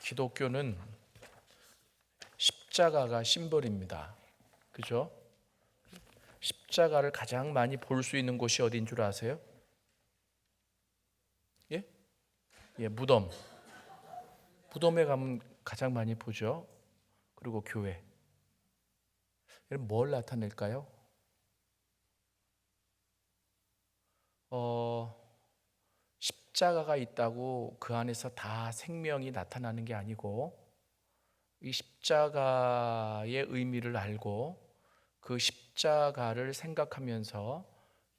기독교는 십자가가 심벌입니다. 그죠? 십자가를 가장 많이 볼 수 있는 곳이 어딘 줄 아세요? 예? 무덤. 무덤에 가면 가장 많이 보죠. 그리고 교회. 여러분 뭘 나타낼까요? 십자가가 있다고 그 안에서 다 생명이 나타나는 게 아니고, 이 십자가의 의미를 알고 그 십자가를 생각하면서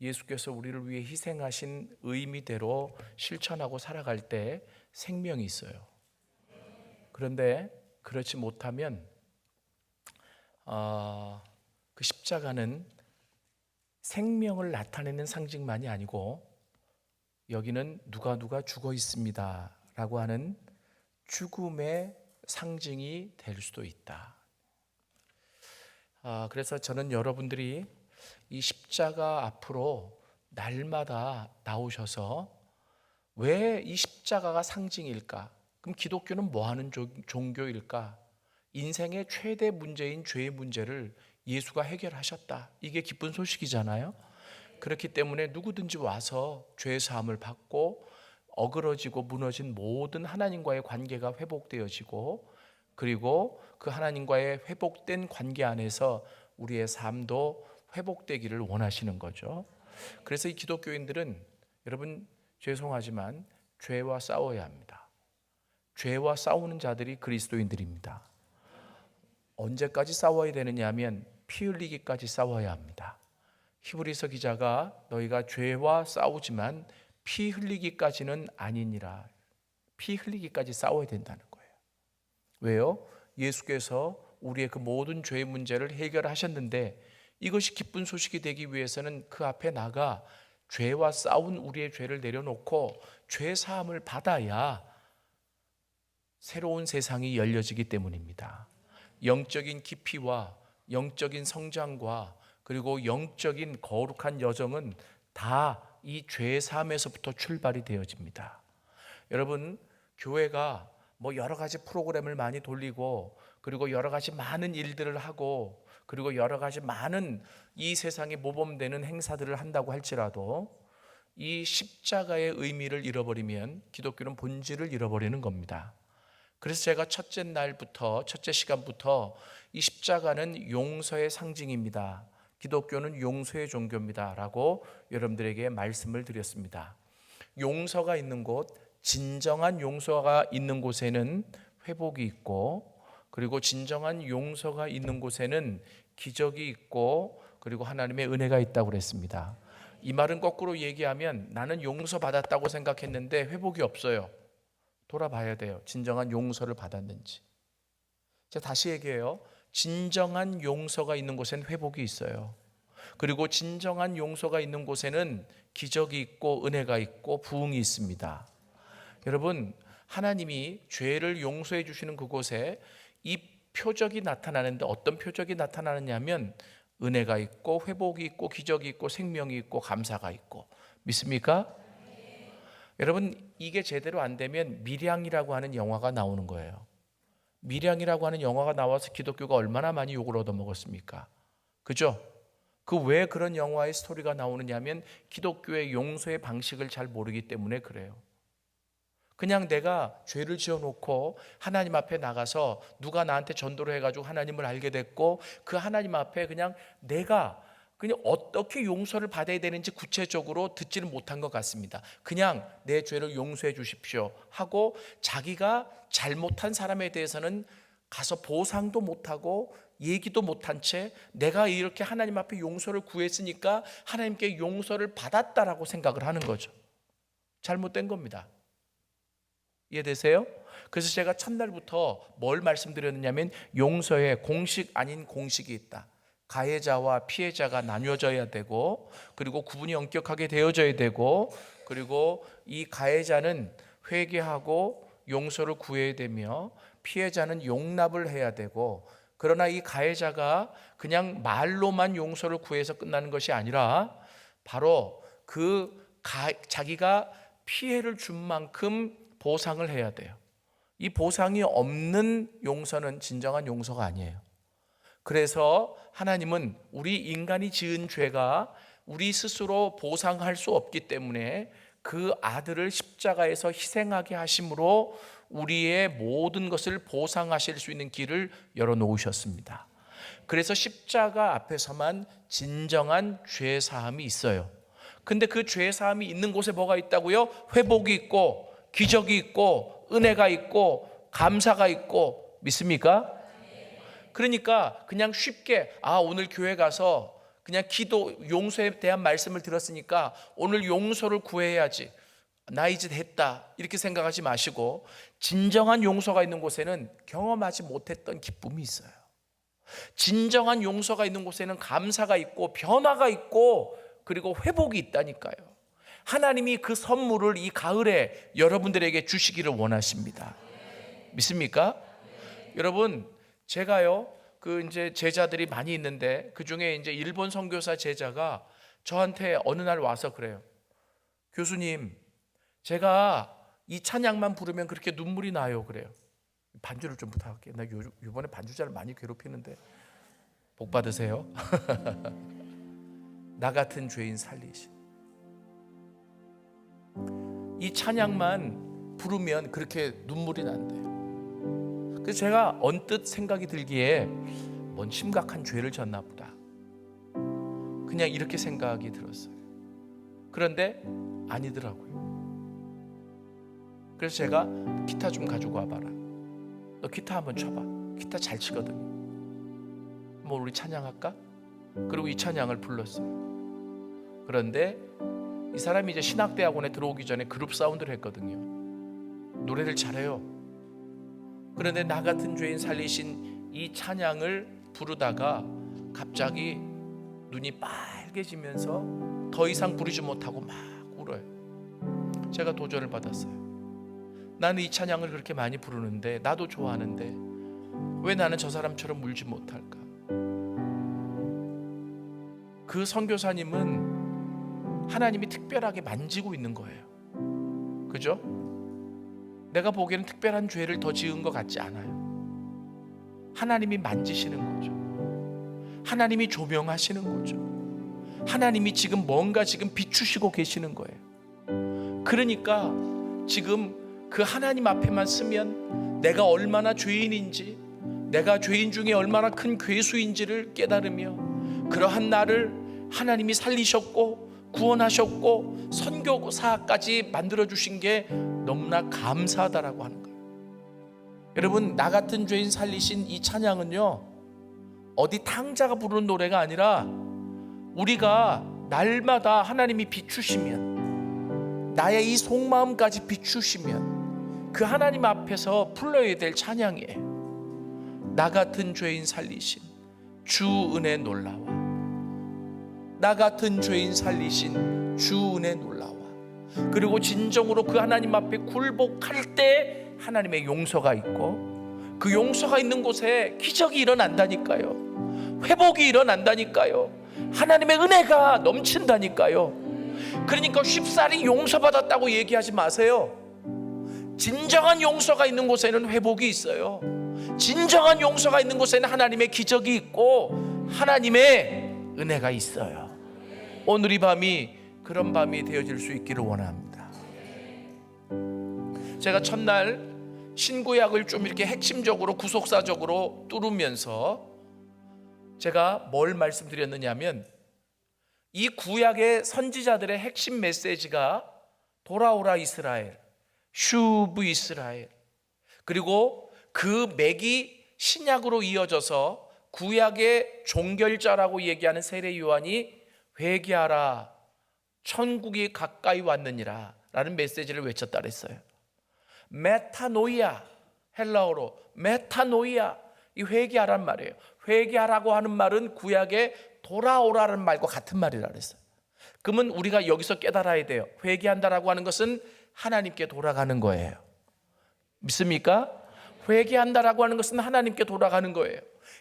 예수께서 우리를 위해 희생하신 의미대로 실천하고 살아갈 때 생명이 있어요. 그런데 그렇지 못하면 그 십자가는 생명을 나타내는 상징만이 아니고, 여기는 누가 죽어 있습니다 라고 하는 죽음의 상징이 될 수도 있다. 그래서 저는 여러분들이 이 십자가 앞으로 날마다 나오셔서 왜 이 십자가가 상징일까? 그럼 기독교는 뭐 하는 종교일까? 인생의 최대 문제인 죄의 문제를 예수가 해결하셨다. 이게 기쁜 소식이잖아요. 그렇기 때문에 누구든지 와서 죄 사함을 받고 어그러지고 무너진 모든 하나님과의 관계가 회복되어지고, 그리고 그 하나님과의 회복된 관계 안에서 우리의 삶도 회복되기를 원하시는 거죠. 그래서 이 기독교인들은, 여러분 죄송하지만 죄와 싸워야 합니다. 죄와 싸우는 자들이 그리스도인들입니다. 언제까지 싸워야 되느냐 하면 피 흘리기까지 싸워야 합니다. 히브리서 기자가 너희가 죄와 싸우지만 피 흘리기까지는 아니니라. 피 흘리기까지 싸워야 된다는 거예요. 왜요? 예수께서 우리의 그 모든 죄의 문제를 해결하셨는데, 이것이 기쁜 소식이 되기 위해서는 그 앞에 나가 죄와 싸운 우리의 죄를 내려놓고 죄 사함을 받아야 새로운 세상이 열려지기 때문입니다. 영적인 깊이와 영적인 성장과 그리고 영적인 거룩한 여정은 다 이 죄 사함에서부터 출발이 되어집니다. 여러분, 교회가 뭐 여러 가지 프로그램을 많이 돌리고, 그리고 여러 가지 많은 일들을 하고, 그리고 여러 가지 많은 이 세상에 모범되는 행사들을 한다고 할지라도 이 십자가의 의미를 잃어버리면 기독교는 본질을 잃어버리는 겁니다. 그래서 제가 첫째 시간부터 이 십자가는 용서의 상징입니다, 기독교는 용서의 종교입니다 라고 여러분들에게 말씀을 드렸습니다. 용서가 있는 곳, 진정한 용서가 있는 곳에는 회복이 있고, 그리고 진정한 용서가 있는 곳에는 기적이 있고, 그리고 하나님의 은혜가 있다고 그랬습니다. 이 말은 거꾸로 얘기하면 나는 용서받았다고 생각했는데 회복이 없어요. 돌아봐야 돼요. 진정한 용서를 받았는지. 제가 다시 얘기해요. 진정한 용서가 있는 곳엔 회복이 있어요. 그리고 진정한 용서가 있는 곳에는 기적이 있고 은혜가 있고 부흥이 있습니다. 여러분, 하나님이 죄를 용서해 주시는 그곳에 이 표적이 나타나는데, 어떤 표적이 나타나느냐면 은혜가 있고 회복이 있고 기적이 있고 생명이 있고 감사가 있고. 믿습니까? 여러분, 이게 제대로 안 되면 밀양이라고 하는 영화가 나오는 거예요. 밀양이라고 하는 영화가 나와서 기독교가 얼마나 많이 욕을 얻어먹었습니까? 그죠? 그 왜 그런 영화의 스토리가 나오느냐면 기독교의 용서의 방식을 잘 모르기 때문에 그래요. 그냥 내가 죄를 지어놓고 하나님 앞에 나가서 누가 나한테 전도를 해가지고 하나님을 알게 됐고, 그 하나님 앞에 그냥 내가 그냥 어떻게 용서를 받아야 되는지 구체적으로 듣지는 못한 것 같습니다. 그냥 내 죄를 용서해 주십시오 하고 자기가 잘못한 사람에 대해서는 가서 보상도 못하고 얘기도 못한 채 내가 이렇게 하나님 앞에 용서를 구했으니까 하나님께 용서를 받았다라고 생각을 하는 거죠. 잘못된 겁니다. 이해되세요? 그래서 제가 첫날부터 뭘 말씀드렸느냐면 용서에 공식 아닌 공식이 있다. 가해자와 피해자가 나뉘어져야 되고, 그리고 구분이 엄격하게 되어져야 되고, 그리고 이 가해자는 회개하고 용서를 구해야 되며 피해자는 용납을 해야 되고, 그러나 이 가해자가 그냥 말로만 용서를 구해서 끝나는 것이 아니라 바로 자기가 피해를 준 만큼 보상을 해야 돼요. 이 보상이 없는 용서는 진정한 용서가 아니에요. 그래서 하나님은 우리 인간이 지은 죄가 우리 스스로 보상할 수 없기 때문에 그 아들을 십자가에서 희생하게 하심으로 우리의 모든 것을 보상하실 수 있는 길을 열어놓으셨습니다. 그래서 십자가 앞에서만 진정한 죄사함이 있어요. 근데 그 죄사함이 있는 곳에 뭐가 있다고요? 회복이 있고 기적이 있고 은혜가 있고 감사가 있고, 믿습니까? 그러니까 그냥 쉽게 오늘 교회 가서 그냥 기도 용서에 대한 말씀을 들었으니까 오늘 용서를 구해야지, 나 이제 됐다, 이렇게 생각하지 마시고 진정한 용서가 있는 곳에는 경험하지 못했던 기쁨이 있어요. 진정한 용서가 있는 곳에는 감사가 있고 변화가 있고 그리고 회복이 있다니까요. 하나님이 그 선물을 이 가을에 여러분들에게 주시기를 원하십니다. 믿습니까? 여러분, 제가요, 이제 제자들이 많이 있는데 그 중에 이제 일본 선교사 제자가 저한테 어느 날 와서 그래요. 교수님, 제가 이 찬양만 부르면 그렇게 눈물이 나요. 그래요. 반주를 좀 부탁할게요. 나 이번에 반주자를 많이 괴롭히는데 복 받으세요. 나 같은 죄인 살리신. 이 찬양만 부르면 그렇게 눈물이 난대요. 그래서 제가 언뜻 생각이 들기에 뭔 심각한 죄를 졌나 보다, 그냥 이렇게 생각이 들었어요. 그런데 아니더라고요. 그래서 제가 기타 좀 가지고 와봐라, 너 기타 한번 쳐봐, 기타 잘 치거든요. 뭐 우리 찬양할까? 그리고 이 찬양을 불렀어요. 그런데 이 사람이 이제 신학대학원에 들어오기 전에 그룹 사운드를 했거든요. 노래를 잘해요. 그런데 나 같은 죄인 살리신 이 찬양을 부르다가 갑자기 눈이 빨개지면서 더 이상 부르지 못하고 막 울어요. 제가 도전을 받았어요. 나는 이 찬양을 그렇게 많이 부르는데, 나도 좋아하는데 왜 나는 저 사람처럼 울지 못할까? 그 선교사님은 하나님이 특별하게 만지고 있는 거예요. 그죠? 내가 보기에는 특별한 죄를 더 지은 것 같지 않아요. 하나님이 만지시는 거죠. 하나님이 조명하시는 거죠. 하나님이 지금 뭔가 지금 비추시고 계시는 거예요. 그러니까 지금 그 하나님 앞에만 서면 내가 얼마나 죄인인지, 내가 죄인 중에 얼마나 큰 괴수인지를 깨달으며 그러한 나를 하나님이 살리셨고 구원하셨고 선교사까지 만들어주신 게 너무나 감사하다라고 하는 거예요. 여러분, 나 같은 죄인 살리신 이 찬양은요, 어디 탕자가 부르는 노래가 아니라 우리가 날마다 하나님이 비추시면, 나의 이 속마음까지 비추시면 그 하나님 앞에서 불러야 될 찬양이에요. 나 같은 죄인 살리신 주 은혜 놀라워. 나 같은 죄인 살리신 주 은혜 놀라워. 그리고 진정으로 그 하나님 앞에 굴복할 때 하나님의 용서가 있고, 그 용서가 있는 곳에 기적이 일어난다니까요. 회복이 일어난다니까요. 하나님의 은혜가 넘친다니까요. 그러니까 쉽사리 용서받았다고 얘기하지 마세요. 진정한 용서가 있는 곳에는 회복이 있어요. 진정한 용서가 있는 곳에는 하나님의 기적이 있고 하나님의 은혜가 있어요. 오늘 이 밤이 그런 밤이 되어질 수 있기를 원합니다. 제가 첫날 신구약을 좀 이렇게 핵심적으로 구속사적으로 뚫으면서 제가 뭘 말씀드렸느냐면, 이 구약의 선지자들의 핵심 메시지가 돌아오라 이스라엘, 슈브 이스라엘, 그리고 그 맥이 신약으로 이어져서 구약의 종결자라고 얘기하는 세례 요한이 회개하라, 천국이 가까이 왔느니라 라는 메시지를 외쳤다 그랬어요. 메타노이아, 헬라어로 메타노이아, 이 회개하라는 말이에요. 회개하라고 하는 말은 구약의 돌아오라는 말과 같은 말이라 그랬어요. 그러면 우리가 여기서 깨달아야 돼요. 회개한다라고 하는 것은 하나님께 돌아가는 거예요. 믿습니까? 회개한다라고 하는 것은 하나님께 돌아가는 거예요.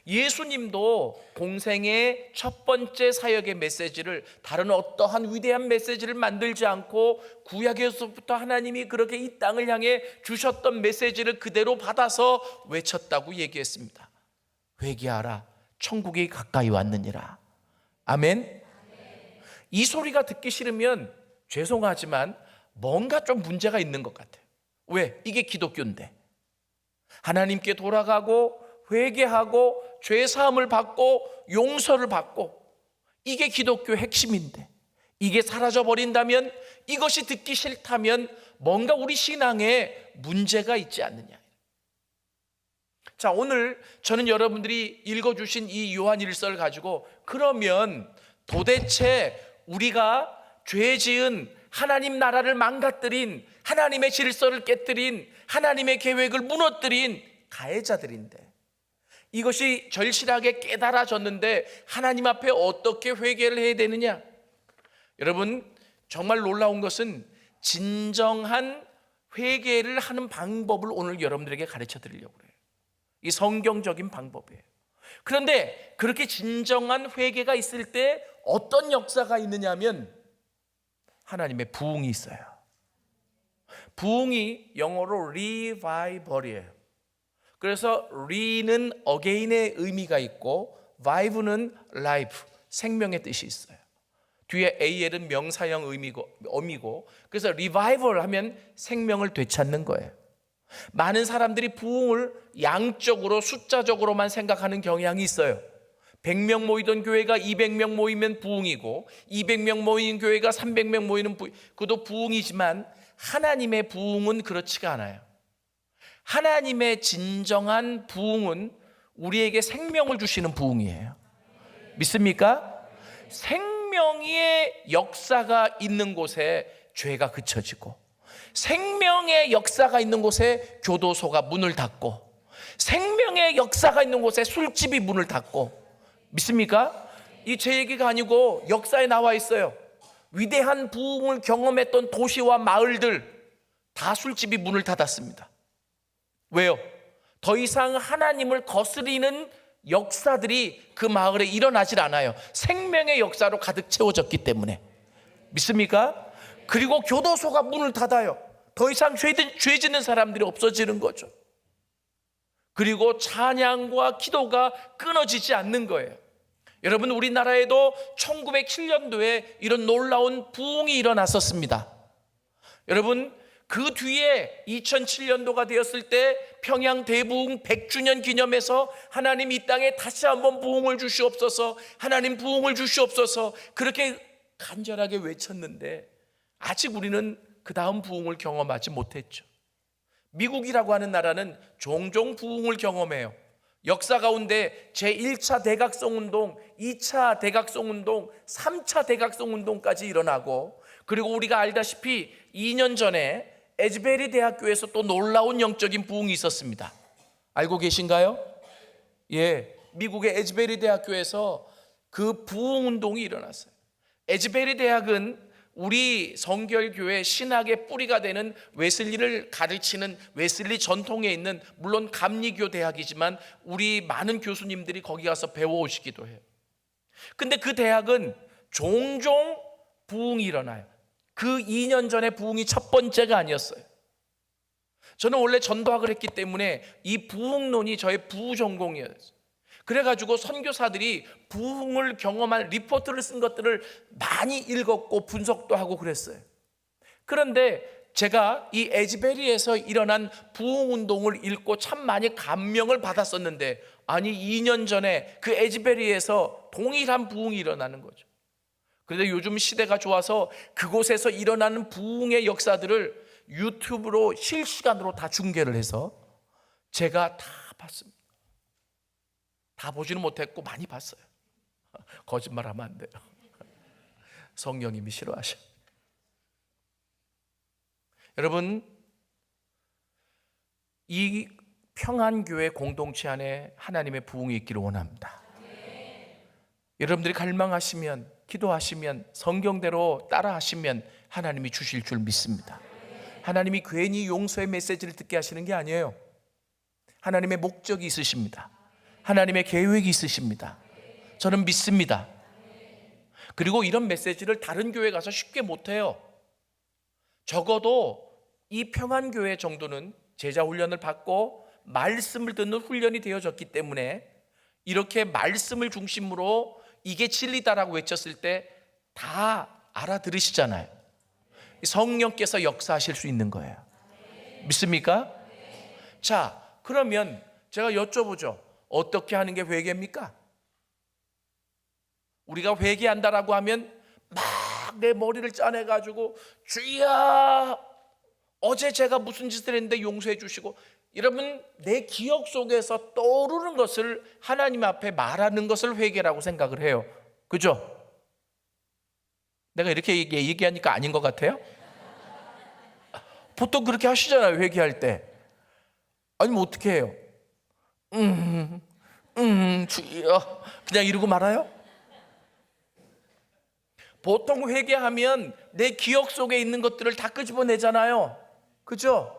예수님도 공생의 첫 번째 사역의 메시지를 다른 어떠한 위대한 메시지를 만들지 않고 구약에서부터 하나님이 그렇게 이 땅을 향해 주셨던 메시지를 그대로 받아서 외쳤다고 얘기했습니다. 회개하라, 천국이 가까이 왔느니라. 아멘. 이 소리가 듣기 싫으면 죄송하지만 뭔가 좀 문제가 있는 것 같아요. 왜? 이게 기독교인데. 하나님께 돌아가고 회개하고 죄 사함을 받고 용서를 받고, 이게 기독교의 핵심인데 이게 사라져 버린다면, 이것이 듣기 싫다면 뭔가 우리 신앙에 문제가 있지 않느냐. 자, 오늘 저는 여러분들이 읽어주신 이 요한 1서를 가지고, 그러면 도대체 우리가 죄 지은 하나님 나라를 망가뜨린, 하나님의 질서를 깨뜨린, 하나님의 계획을 무너뜨린 가해자들인데, 이것이 절실하게 깨달아졌는데 하나님 앞에 어떻게 회개를 해야 되느냐? 여러분, 정말 놀라운 것은 진정한 회개를 하는 방법을 오늘 여러분들에게 가르쳐 드리려고 해요. 이 성경적인 방법이에요. 그런데 그렇게 진정한 회개가 있을 때 어떤 역사가 있느냐면 하나님의 부흥이 있어요. 부흥이 영어로 revival이에요. 그래서 re는 again의 의미가 있고 vive는 life, 생명의 뜻이 있어요. 뒤에 AL은 명사형 어미고, 그래서 revival 하면 생명을 되찾는 거예요. 많은 사람들이 부흥을 양적으로 숫자적으로만 생각하는 경향이 있어요. 100명 모이던 교회가 200명 모이면 부흥이고, 200명 모인 교회가 300명 모이는 그것도 부흥이지만 하나님의 부흥은 그렇지가 않아요. 하나님의 진정한 부흥은 우리에게 생명을 주시는 부흥이에요. 믿습니까? 생명의 역사가 있는 곳에 죄가 그쳐지고, 생명의 역사가 있는 곳에 교도소가 문을 닫고, 생명의 역사가 있는 곳에 술집이 문을 닫고. 믿습니까? 이 제 얘기가 아니고 역사에 나와 있어요. 위대한 부흥을 경험했던 도시와 마을들 다 술집이 문을 닫았습니다. 왜요? 더 이상 하나님을 거스리는 역사들이 그 마을에 일어나질 않아요. 생명의 역사로 가득 채워졌기 때문에. 믿습니까? 그리고 교도소가 문을 닫아요. 더 이상 죄 짓는 사람들이 없어지는 거죠. 그리고 찬양과 기도가 끊어지지 않는 거예요. 여러분, 우리나라에도 1907년도에 이런 놀라운 부흥이 일어났었습니다. 여러분, 그 뒤에 2007년도가 되었을 때 평양 대부흥 100주년 기념해서 하나님 이 땅에 다시 한번 부흥을 주시옵소서, 하나님 부흥을 주시옵소서, 그렇게 간절하게 외쳤는데 아직 우리는 그 다음 부흥을 경험하지 못했죠. 미국이라고 하는 나라는 종종 부흥을 경험해요. 역사 가운데 제1차 대각성운동, 2차 대각성운동, 3차 대각성운동까지 일어나고, 그리고 우리가 알다시피 2년 전에 에즈베리 대학교에서 또 놀라운 영적인 부흥이 있었습니다. 알고 계신가요? 예, 미국의 에즈베리 대학교에서 그 부흥운동이 일어났어요. 에즈베리 대학은 우리 성결교회 신학의 뿌리가 되는 웨슬리를 가르치는 웨슬리 전통에 있는, 물론 감리교 대학이지만 우리 많은 교수님들이 거기 가서 배워오시기도 해요. 근데 그 대학은 종종 부흥이 일어나요. 그 2년 전에 부흥이 첫 번째가 아니었어요. 저는 원래 전도학을 했기 때문에 이 부흥론이 저의 부전공이었어요. 그래가지고 선교사들이 부흥을 경험한 리포트를 쓴 것들을 많이 읽었고 분석도 하고 그랬어요. 그런데 제가 이 에즈베리에서 일어난 부흥운동을 읽고 참 많이 감명을 받았었는데, 아니 2년 전에 그 에즈베리에서 동일한 부흥이 일어나는 거죠. 그런데 요즘 시대가 좋아서 그곳에서 일어나는 부흥의 역사들을 유튜브로 실시간으로 다 중계를 해서 제가 다 봤습니다. 다 보지는 못했고 많이 봤어요. 거짓말하면 안 돼요. 성령님이 싫어하셔. 여러분, 이 평안교회 공동체 안에 하나님의 부흥이 있기를 원합니다. 여러분들이 갈망하시면, 기도하시면, 성경대로 따라하시면 하나님이 주실 줄 믿습니다. 하나님이 괜히 용서의 메시지를 듣게 하시는 게 아니에요. 하나님의 목적이 있으십니다. 하나님의 계획이 있으십니다. 저는 믿습니다. 그리고 이런 메시지를 다른 교회 가서 쉽게 못해요. 적어도 이 평안교회 정도는 제자 훈련을 받고 말씀을 듣는 훈련이 되어졌기 때문에 이렇게 말씀을 중심으로 이게 진리다라고 외쳤을 때 다 알아들으시잖아요. 성령께서 역사하실 수 있는 거예요. 믿습니까? 자, 그러면 제가 여쭤보죠. 어떻게 하는 게 회개입니까? 우리가 회개한다라고 하면 막 내 머리를 짜내가지고 주여 어제 제가 무슨 짓을 했는데 용서해 주시고, 여러분 내 기억 속에서 떠오르는 것을 하나님 앞에 말하는 것을 회개라고 생각을 해요. 그죠? 내가 이렇게 얘기하니까 아닌 것 같아요? 보통 그렇게 하시잖아요. 회개할 때. 아니면 어떻게 해요? 주여 그냥 이러고 말아요? 보통 회개하면 내 기억 속에 있는 것들을 다 끄집어내잖아요. 그죠?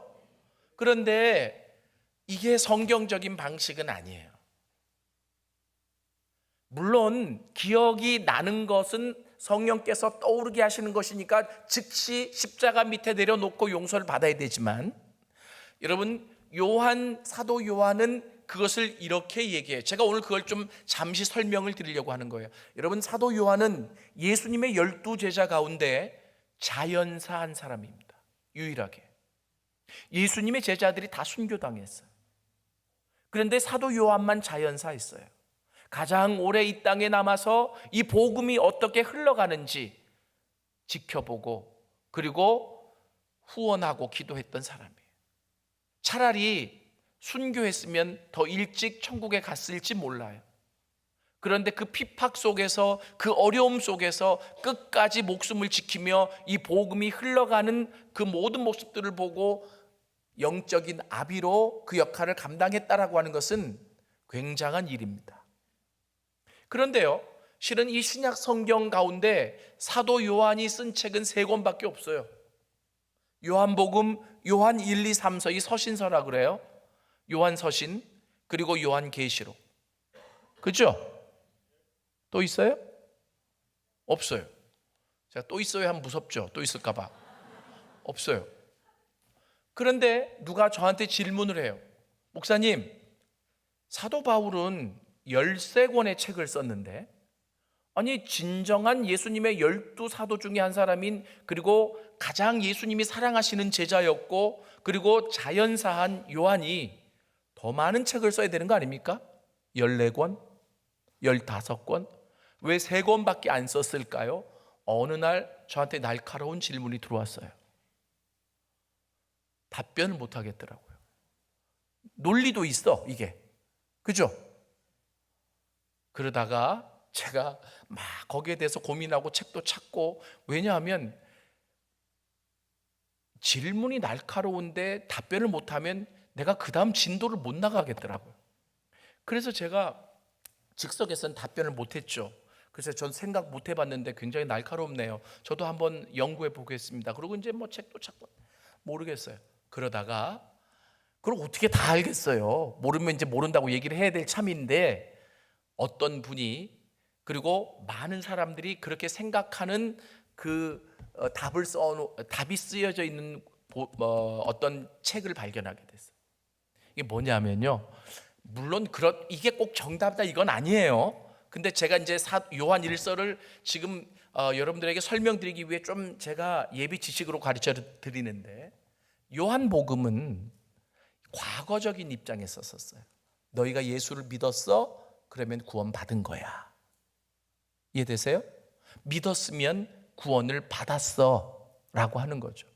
그런데 이게 성경적인 방식은 아니에요. 물론 기억이 나는 것은 성령께서 떠오르게 하시는 것이니까 즉시 십자가 밑에 내려놓고 용서를 받아야 되지만, 여러분 사도 요한은 그것을 이렇게 얘기해요. 제가 오늘 그걸 좀 잠시 설명을 드리려고 하는 거예요. 여러분 사도 요한은 예수님의 12제자 가운데 자연사한 사람입니다. 유일하게. 예수님의 제자들이 다 순교당했어요. 그런데 사도 요한만 자연사했어요. 가장 오래 이 땅에 남아서 이 복음이 어떻게 흘러가는지 지켜보고 그리고 후원하고 기도했던 사람이에요. 차라리 순교했으면 더 일찍 천국에 갔을지 몰라요. 그런데 그 핍박 속에서, 그 어려움 속에서 끝까지 목숨을 지키며 이 복음이 흘러가는 그 모든 모습들을 보고 영적인 아비로 그 역할을 감당했다라고 하는 것은 굉장한 일입니다. 그런데요, 실은 이 신약 성경 가운데 사도 요한이 쓴 책은 3권밖에 없어요. 요한복음, 요한 1, 2, 3서, 이 서신서라 그래요. 요한 서신, 그리고 요한 계시록. 그죠? 또 있어요? 없어요. 제가 또 있어요 하면 무섭죠? 또 있을까 봐. 없어요. 그런데 누가 저한테 질문을 해요. 목사님, 사도 바울은 13권의 책을 썼는데, 아니 진정한 예수님의 12사도 중에 한 사람인, 그리고 가장 예수님이 사랑하시는 제자였고 그리고 자연사한 요한이 더 많은 책을 써야 되는 거 아닙니까? 14권? 15권? 왜 3권밖에 안 썼을까요? 어느 날 저한테 날카로운 질문이 들어왔어요. 답변을 못 하겠더라고요. 논리도 있어 이게. 그죠? 그러다가 제가 막 거기에 대해서 고민하고 책도 찾고, 왜냐하면 질문이 날카로운데 답변을 못하면 내가 그 다음 진도를 못 나가겠더라고요. 그래서 제가 즉석에서는 답변을 못했죠. 그래서 전 생각 못 해봤는데 굉장히 날카롭네요. 저도 한번 연구해 보겠습니다. 그리고 이제 뭐 책도 찾고 모르겠어요. 그러다가 그걸 어떻게 다 알겠어요. 모르면 이제 모른다고 얘기를 해야 될 참인데, 어떤 분이, 그리고 많은 사람들이 그렇게 생각하는 그 답이 쓰여져 있는 어떤 책을 발견하게 됐어요. 이게 뭐냐면요, 물론 이게 꼭 정답이다 이건 아니에요. 근데 제가 이제 요한 1서를 지금 여러분들에게 설명드리기 위해 좀 제가 예비 지식으로 가르쳐 드리는데, 요한복음은 과거적인 입장에서 썼어요. 너희가 예수를 믿었어? 그러면 구원 받은 거야. 이해되세요? 믿었으면 구원을 받았어 라고 하는 거죠.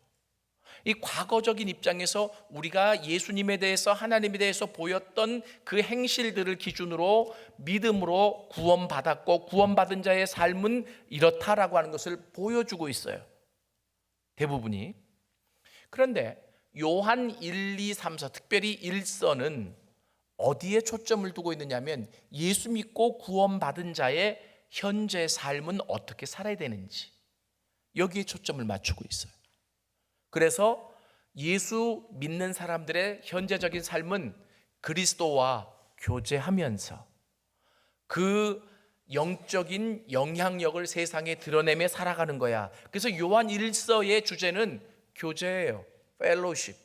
이 과거적인 입장에서 우리가 예수님에 대해서, 하나님에 대해서 보였던 그 행실들을 기준으로 믿음으로 구원받았고 구원받은 자의 삶은 이렇다라고 하는 것을 보여주고 있어요, 대부분이. 그런데 요한 1, 2, 3서, 특별히 1서는 어디에 초점을 두고 있느냐면 예수 믿고 구원받은 자의 현재 삶은 어떻게 살아야 되는지, 여기에 초점을 맞추고 있어요. 그래서 예수 믿는 사람들의 현재적인 삶은 그리스도와 교제하면서 그 영적인 영향력을 세상에 드러내며 살아가는 거야. 그래서 요한 1서의 주제는 교제예요. 펠로십.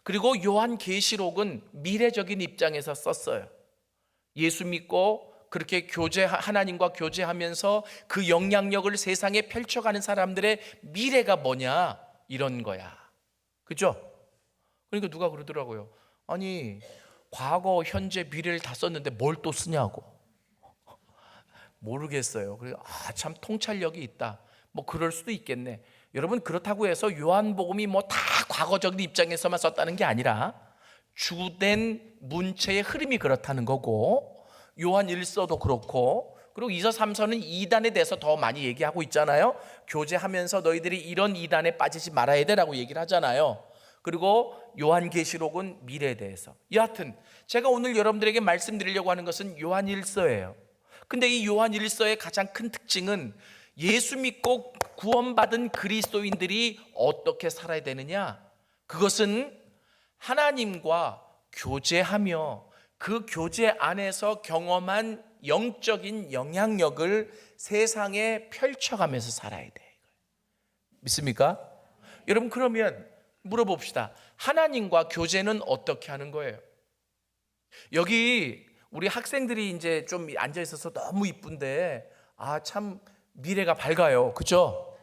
그리고 요한 계시록은 미래적인 입장에서 썼어요. 예수 믿고 그렇게 하나님과 교제하면서 그 영향력을 세상에 펼쳐가는 사람들의 미래가 뭐냐, 이런 거야. 그죠? 그러니까 누가 그러더라고요. 아니, 과거, 현재, 미래를 다 썼는데 뭘 또 쓰냐고. 모르겠어요. 그래서 참 통찰력이 있다. 뭐 그럴 수도 있겠네. 여러분, 그렇다고 해서 요한복음이 뭐 다 과거적인 입장에서만 썼다는 게 아니라 주된 문체의 흐름이 그렇다는 거고, 요한 1서도 그렇고, 그리고 2서 3서는 이단에 대해서 더 많이 얘기하고 있잖아요. 교제하면서 너희들이 이런 이단에 빠지지 말아야 되라고 얘기를 하잖아요. 그리고 요한계시록은 미래에 대해서. 여하튼 제가 오늘 여러분들에게 말씀드리려고 하는 것은 요한 1서예요. 근데 이 요한 1서의 가장 큰 특징은 예수 믿고 구원받은 그리스도인들이 어떻게 살아야 되느냐, 그것은 하나님과 교제하며 그 교제 안에서 경험한 영적인 영향력을 세상에 펼쳐가면서 살아야 돼. 믿습니까? 여러분, 그러면 물어봅시다. 하나님과 교제는 어떻게 하는 거예요? 여기 우리 학생들이 이제 좀 앉아 있어서 너무 이쁜데, 참 미래가 밝아요. 그죠?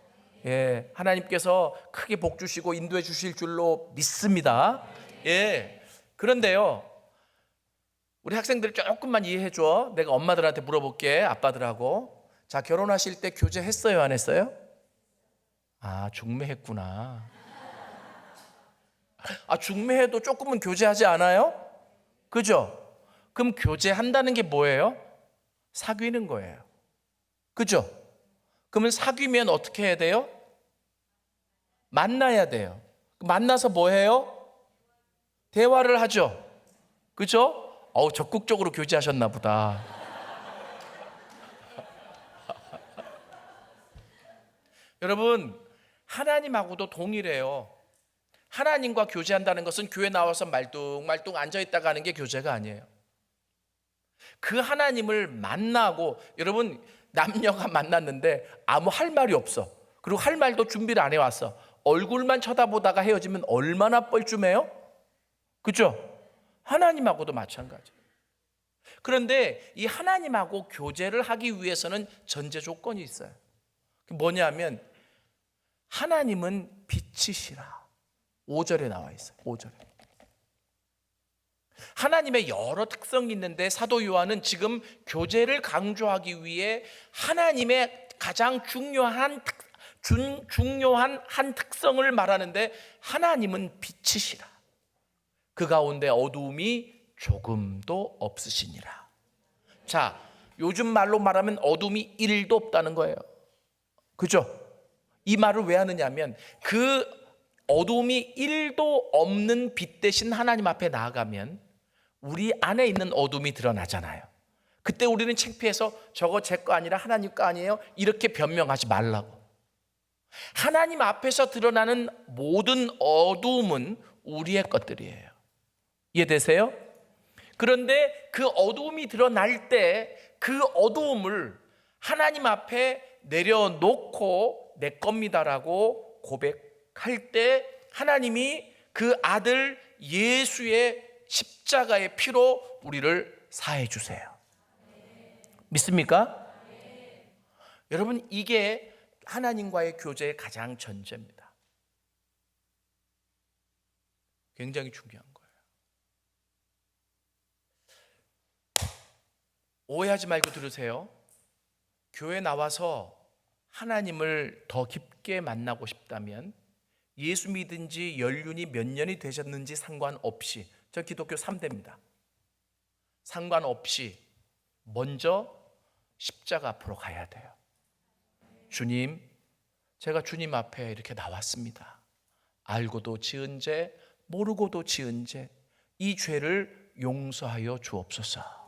예, 하나님께서 크게 복 주시고 인도해 주실 줄로 믿습니다. 예. 그런데요, 우리 학생들 조금만 이해해 줘. 내가 엄마들한테 물어볼게. 아빠들하고. 자, 결혼하실 때 교제했어요, 안 했어요? 중매했구나. 중매해도 조금은 교제하지 않아요? 그죠? 그럼 교제한다는 게 뭐예요? 사귀는 거예요. 그죠? 그러면 사귀면 어떻게 해야 돼요? 만나야 돼요. 만나서 뭐 해요? 대화를 하죠. 그죠? 적극적으로 교제하셨나 보다. 여러분, 하나님하고도 동일해요. 하나님과 교제한다는 것은 교회 나와서 말뚱말뚱 앉아있다가 하는 게 교제가 아니에요. 그 하나님을 만나고, 여러분, 남녀가 만났는데 아무 할 말이 없어. 그리고 할 말도 준비를 안 해왔어. 얼굴만 쳐다보다가 헤어지면 얼마나 뻘쭘해요? 그죠? 하나님하고도 마찬가지. 그런데 이 하나님하고 교제를 하기 위해서는 전제 조건이 있어요. 뭐냐면 하나님은 빛이시라. 5절에 나와 있어요. 5절에. 하나님의 여러 특성이 있는데 사도 요한은 지금 교제를 강조하기 위해 하나님의 가장 중요한 한 특성을 말하는데, 하나님은 빛이시라. 그 가운데 어두움이 조금도 없으시니라. 자, 요즘 말로 말하면 어둠이 1도 없다는 거예요. 그죠? 이 말을 왜 하느냐면 그 어둠이 1도 없는 빛 대신 하나님 앞에 나아가면 우리 안에 있는 어둠이 드러나잖아요. 그때 우리는 창피해서 저거 제 거 아니라 하나님 거 아니에요? 이렇게 변명하지 말라고. 하나님 앞에서 드러나는 모든 어둠은 우리의 것들이에요. 이해되세요? 그런데 그 어두움이 드러날 때 그 어두움을 하나님 앞에 내려놓고 내 겁니다라고 고백할 때 하나님이 그 아들 예수의 십자가의 피로 우리를 사해 주세요. 믿습니까? 여러분, 이게 하나님과의 교제의 가장 전제입니다. 굉장히 중요한 거예요. 오해하지 말고 들으세요. 교회 나와서 하나님을 더 깊게 만나고 싶다면 예수 믿은 지 연륜이 몇 년이 되셨는지 상관없이, 저 기독교 3대입니다. 상관없이 먼저 십자가 앞으로 가야 돼요. 주님, 제가 주님 앞에 이렇게 나왔습니다. 알고도 지은 죄, 모르고도 지은 죄, 이 죄를 용서하여 주옵소서.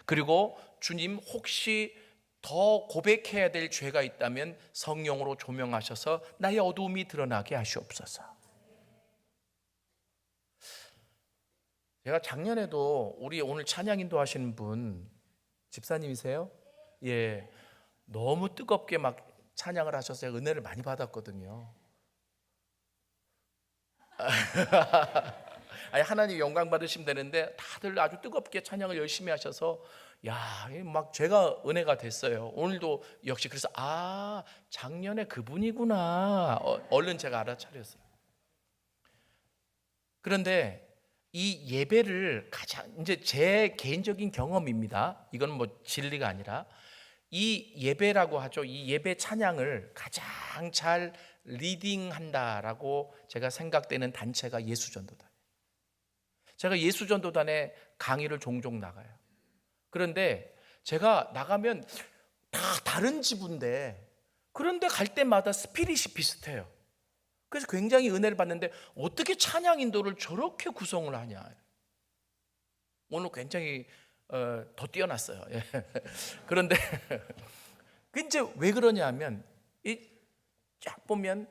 그리고 주님, 혹시 더 고백해야 될 죄가 있다면 성령으로 조명하셔서 나의 어두움이 드러나게 하시옵소서. 제가 작년에도 우리 오늘 찬양 인도하시는 분 집사님이세요? 예, 너무 뜨겁게 막 찬양을 하셔서 은혜를 많이 받았거든요. 아니, 하나님 영광 받으시면 되는데 다들 아주 뜨겁게 찬양을 열심히 하셔서 막 제가 은혜가 됐어요. 오늘도 역시 그래서 작년에 그분이구나. 얼른 제가 알아차렸어요. 그런데 이 예배를 가장 이제 제 개인적인 경험입니다. 이건 뭐 진리가 아니라 이 예배라고 하죠. 이 예배 찬양을 가장 잘 리딩한다라고 제가 생각되는 단체가 예수전도단. 제가 예수전도단에 강의를 종종 나가요. 그런데 제가 나가면 다 다른 지부인데 그런데 갈 때마다 스피릿이 비슷해요. 그래서 굉장히 은혜를 받는데 어떻게 찬양 인도를 저렇게 구성을 하냐. 오늘 굉장히 더 뛰어났어요. 그런데 이제 왜 그러냐 하면 쫙 보면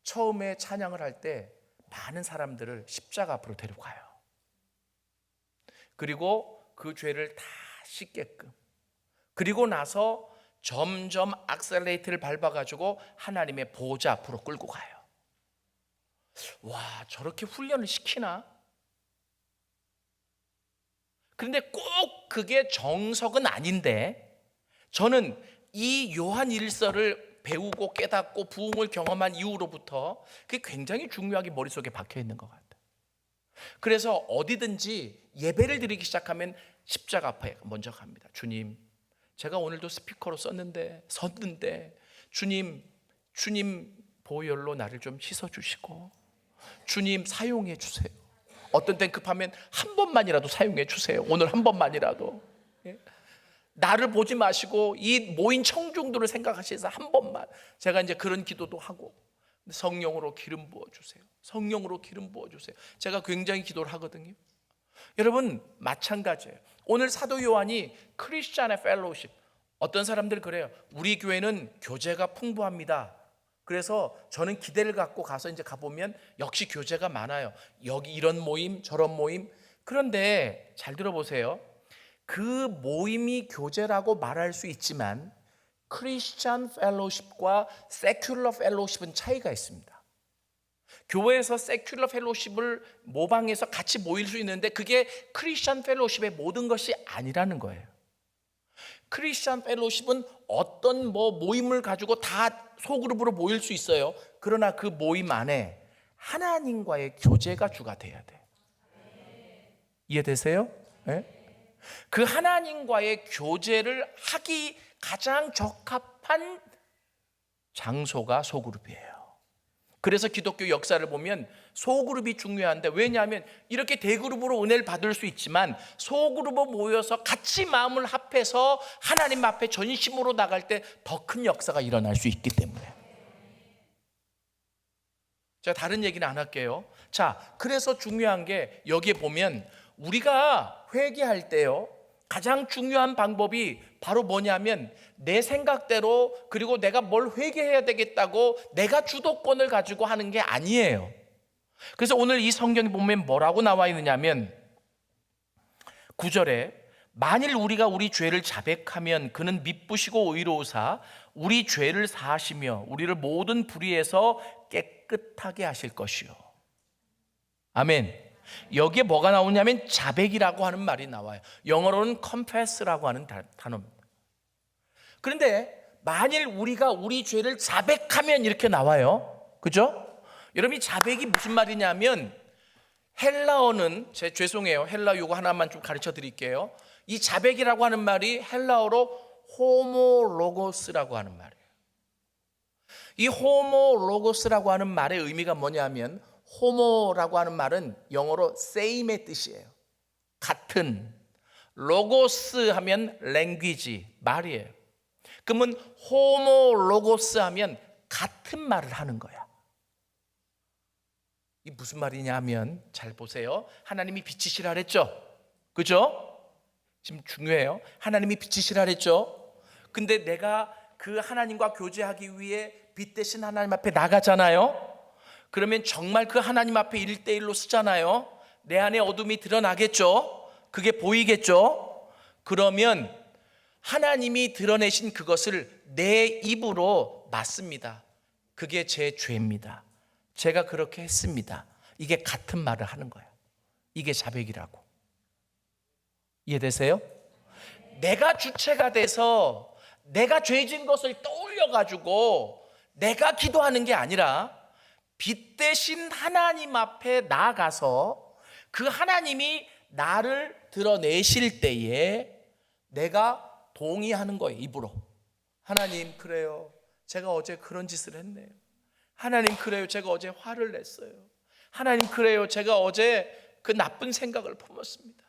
처음에 찬양을 할 때 많은 사람들을 십자가 앞으로 데리고 가요. 그리고 그 죄를 다 씻게끔. 그리고 나서 점점 악셀레이트를 밟아가지고 하나님의 보좌 앞으로 끌고 가요. 와, 저렇게 훈련을 시키나? 그런데 꼭 그게 정석은 아닌데 저는 이 요한 일서를 배우고 깨닫고 부흥을 경험한 이후로부터 그게 굉장히 중요하게 머릿속에 박혀 있는 것 같아요. 그래서 어디든지 예배를 드리기 시작하면 십자가 앞에 먼저 갑니다. 주님, 제가 오늘도 스피커로 섰는데 주님 보혈로 나를 좀 씻어주시고 주님 사용해 주세요. 어떤 땐 급하면 한 번만이라도 사용해 주세요. 오늘 한 번만이라도. 나를 보지 마시고 이 모인 청중들을 생각하셔서 한 번만. 제가 이제 그런 기도도 하고 성령으로 기름 부어주세요. 성령으로 기름 부어주세요. 제가 굉장히 기도를 하거든요. 여러분 마찬가지예요. 오늘 사도 요한이 크리스찬의 펠로우십, 어떤 사람들 그래요. 우리 교회는 교제가 풍부합니다. 그래서 저는 기대를 갖고 가서 이제 가보면 역시 교제가 많아요. 여기 이런 모임 저런 모임. 그런데 잘 들어보세요. 그 모임이 교제라고 말할 수 있지만 크리스찬 펠로우십과 세큘러 펠로우십은 차이가 있습니다. 교회에서 세큘러 펠로우십을 모방해서 같이 모일 수 있는데 그게 크리스찬 펠로우십의 모든 것이 아니라는 거예요. 크리스찬 펠로우십은 어떤 모임을 가지고 다 소그룹으로 모일 수 있어요. 그러나 그 모임 안에 하나님과의 교제가 주가 돼야 돼. 이해되세요? 네? 그 하나님과의 교제를 하기 가장 적합한 장소가 소그룹이에요. 그래서 기독교 역사를 보면 소그룹이 중요한데, 왜냐하면 이렇게 대그룹으로 은혜를 받을 수 있지만 소그룹으로 모여서 같이 마음을 합해서 하나님 앞에 전심으로 나갈 때 더 큰 역사가 일어날 수 있기 때문에. 제가 다른 얘기는 안 할게요. 자, 그래서 중요한 게 여기에 보면 우리가 회개할 때요, 가장 중요한 방법이 바로 뭐냐면 내 생각대로, 그리고 내가 뭘 회개해야 되겠다고 내가 주도권을 가지고 하는 게 아니에요. 그래서 오늘 이 성경에 보면 뭐라고 나와 있느냐면 9절에 만일 우리가 우리 죄를 자백하면 그는 미쁘시고 의로우사 우리 죄를 사하시며 우리를 모든 불의에서 깨끗하게 하실 것이요. 아멘. 여기에 뭐가 나오냐면 자백이라고 하는 말이 나와요. 영어로는 confess라고 하는 단어입니다. 그런데 만일 우리가 우리 죄를 자백하면 이렇게 나와요. 그죠? 여러분, 자백이 무슨 말이냐면 헬라어는, 죄송해요, 헬라 요거 하나만 좀 가르쳐 드릴게요. 이 자백이라고 하는 말이 헬라어로 호모로고스라고 하는 말이에요. 이 호모로고스라고 하는 말의 의미가 뭐냐면, 호모라고 하는 말은 영어로 same의 뜻이에요. 같은. 로고스 하면 랭귀지, 말이에요. 그러면 호모로고스 하면 같은 말을 하는 거야. 이 무슨 말이냐 하면, 잘 보세요. 하나님이 빛이시라 그랬죠? 그죠? 지금 중요해요. 하나님이 빛이시라 그랬죠? 근데 내가 그 하나님과 교제하기 위해 빛 대신 하나님 앞에 나가잖아요. 그러면 정말 그 하나님 앞에 1대1로 쓰잖아요. 내 안에 어둠이 드러나겠죠. 그게 보이겠죠. 그러면 하나님이 드러내신 그것을 내 입으로 맞습니다. 그게 제 죄입니다. 제가 그렇게 했습니다. 이게 같은 말을 하는 거예요. 이게 자백이라고. 이해되세요? 내가 주체가 돼서 내가 죄진 것을 떠올려가지고 내가 기도하는 게 아니라 빛 대신 하나님 앞에 나아가서 그 하나님이 나를 드러내실 때에 내가 동의하는 거예요. 입으로. 하나님, 그래요, 제가 어제 그런 짓을 했네요. 하나님, 그래요, 제가 어제 화를 냈어요. 하나님, 그래요, 제가 어제 그 나쁜 생각을 품었습니다.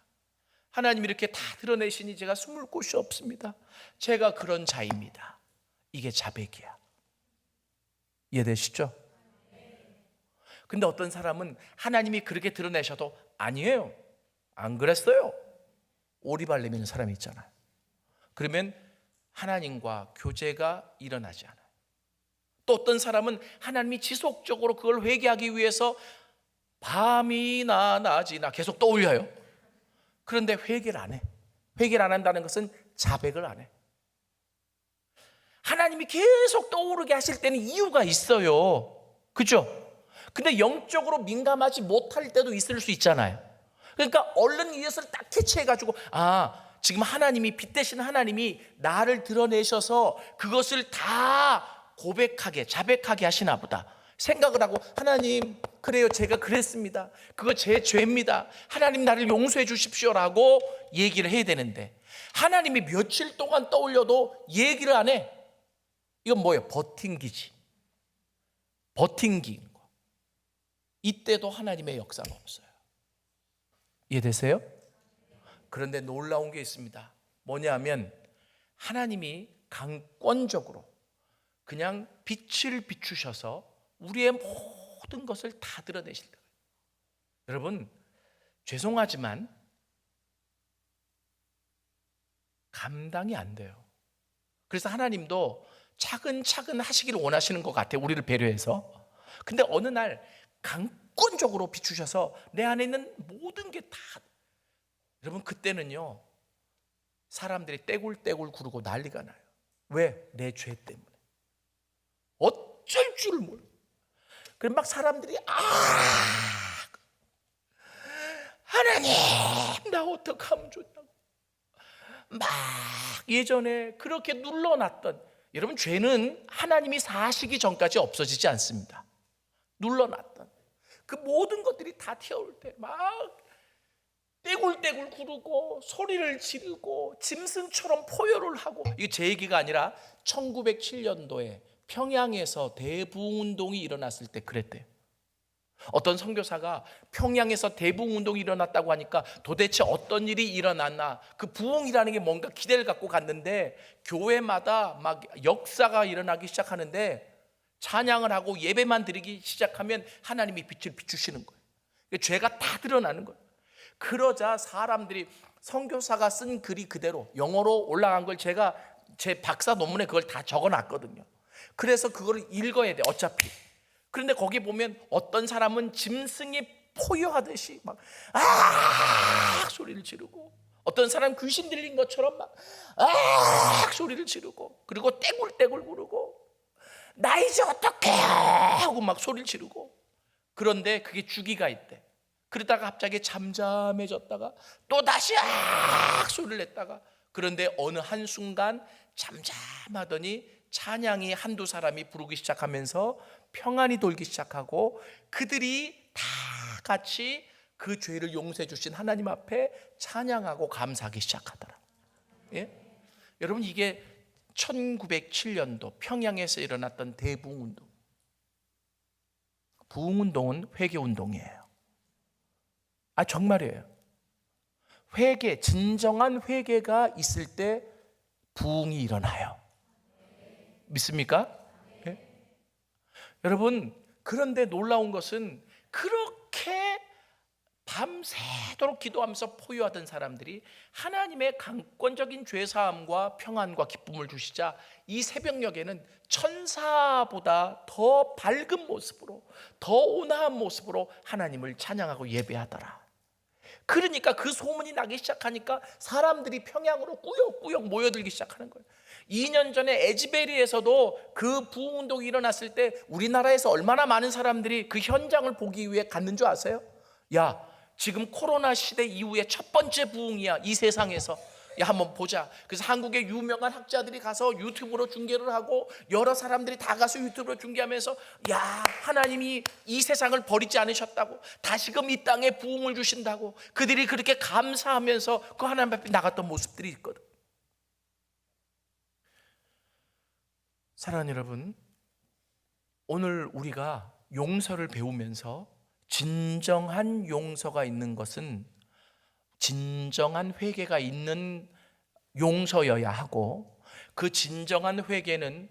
하나님, 이렇게 다 드러내시니 제가 숨을 곳이 없습니다. 제가 그런 자입니다. 이게 자백이야. 이해되시죠? 근데 어떤 사람은 하나님이 그렇게 드러내셔도 아니에요, 안 그랬어요, 오리발 내미는 사람이 있잖아요. 그러면 하나님과 교제가 일어나지 않아요. 또 어떤 사람은 하나님이 지속적으로 그걸 회개하기 위해서 밤이나 낮이나 계속 떠올려요. 그런데 회개를 안 해. 회개를 안 한다는 것은 자백을 안 해. 하나님이 계속 떠오르게 하실 때는 이유가 있어요. 그죠? 근데 영적으로 민감하지 못할 때도 있을 수 있잖아요. 그러니까 얼른 이것을 딱 캐치해가지고, 지금 하나님이, 빛 대신 하나님이 나를 드러내셔서 그것을 다 고백하게, 자백하게 하시나 보다 생각을 하고, 하나님, 그래요, 제가 그랬습니다. 그거 제 죄입니다. 하나님, 나를 용서해 주십시오라고 얘기를 해야 되는데, 하나님이 며칠 동안 떠올려도 얘기를 안 해. 이건 뭐예요? 버팅기지. 버팅기인 거. 이때도 하나님의 역사가 없어요. 이해되세요? 그런데 놀라운 게 있습니다. 뭐냐면 하나님이 강권적으로 그냥 빛을 비추셔서 우리의 모든 것을 다 드러내실 거예요. 여러분, 죄송하지만 감당이 안 돼요. 그래서 하나님도 차근차근 하시기를 원하시는 것 같아요, 우리를 배려해서. 근데 어느 날 강권적으로 비추셔서 내 안에 있는 모든 게 다, 여러분, 그때는요 사람들이 떼굴떼굴 구르고 난리가 나요. 왜? 내 죄 때문에. 어쩔 줄을 몰라. 그럼 막 사람들이 하나님, 나 어떡하면 좋냐고 막 예전에 그렇게 눌러놨던, 여러분, 죄는 하나님이 사시기 전까지 없어지지 않습니다. 눌러놨던 그 모든 것들이 다 튀어올 때 막 떼굴떼굴 구르고 소리를 지르고 짐승처럼 포효를 하고, 이게 제 얘기가 아니라 1907년도에 평양에서 대부흥운동이 일어났을 때 그랬대요. 어떤 선교사가 평양에서 대부흥운동이 일어났다고 하니까 도대체 어떤 일이 일어났나, 그 부흥이라는 게 뭔가 기대를 갖고 갔는데 교회마다 막 역사가 일어나기 시작하는데 찬양을 하고 예배만 드리기 시작하면 하나님이 빛을 비추시는 거예요. 죄가 다 드러나는 거예요. 그러자 사람들이, 선교사가 쓴 글이 그대로 영어로 올라간 걸 제가 제 박사 논문에 그걸 다 적어놨거든요. 그래서 그걸 읽어야 돼, 어차피. 그런데 거기 보면 어떤 사람은 짐승이 포효하듯이 막 소리를 지르고, 어떤 사람은 귀신 들린 것처럼 막 소리를 지르고, 그리고 떼굴떼굴 구르고, 나 이제 어떡해 하고 막 소리를 지르고. 그런데 그게 주기가 있대. 그러다가 갑자기 잠잠해졌다가 또 다시 소리를 냈다가, 그런데 어느 한순간 잠잠하더니 찬양이 한두 사람이 부르기 시작하면서 평안이 돌기 시작하고, 그들이 다 같이 그 죄를 용서해 주신 하나님 앞에 찬양하고 감사하기 시작하더라. 예? 여러분, 이게 1907년도 평양에서 일어났던 대부흥운동. 부흥운동은 회개운동이에요. 정말이에요. 회개, 진정한 회개가 있을 때 부흥이 일어나요. 믿습니까? 네? 여러분, 그런데 놀라운 것은 그렇게 밤새도록 기도하면서 포효하던 사람들이 하나님의 강권적인 죄사함과 평안과 기쁨을 주시자 이 새벽녘에는 천사보다 더 밝은 모습으로, 더 온화한 모습으로 하나님을 찬양하고 예배하더라. 그러니까 그 소문이 나기 시작하니까 사람들이 평양으로 꾸역꾸역 모여들기 시작하는 거예요. 2년 전에 에즈베리에서도 그 부흥운동이 일어났을 때 우리나라에서 얼마나 많은 사람들이 그 현장을 보기 위해 갔는 줄 아세요? 야, 지금 코로나 시대 이후에 첫 번째 부흥이야, 이 세상에서. 야, 한번 보자. 그래서 한국의 유명한 학자들이 가서 유튜브로 중계를 하고 여러 사람들이 다 가서 유튜브로 중계하면서 야, 하나님이 이 세상을 버리지 않으셨다고, 다시금 이 땅에 부흥을 주신다고 그들이 그렇게 감사하면서 그 하나님 앞에 나갔던 모습들이 있거든. 사랑하는 여러분, 오늘 우리가 용서를 배우면서 진정한 용서가 있는 것은 진정한 회개가 있는 용서여야 하고, 그 진정한 회개는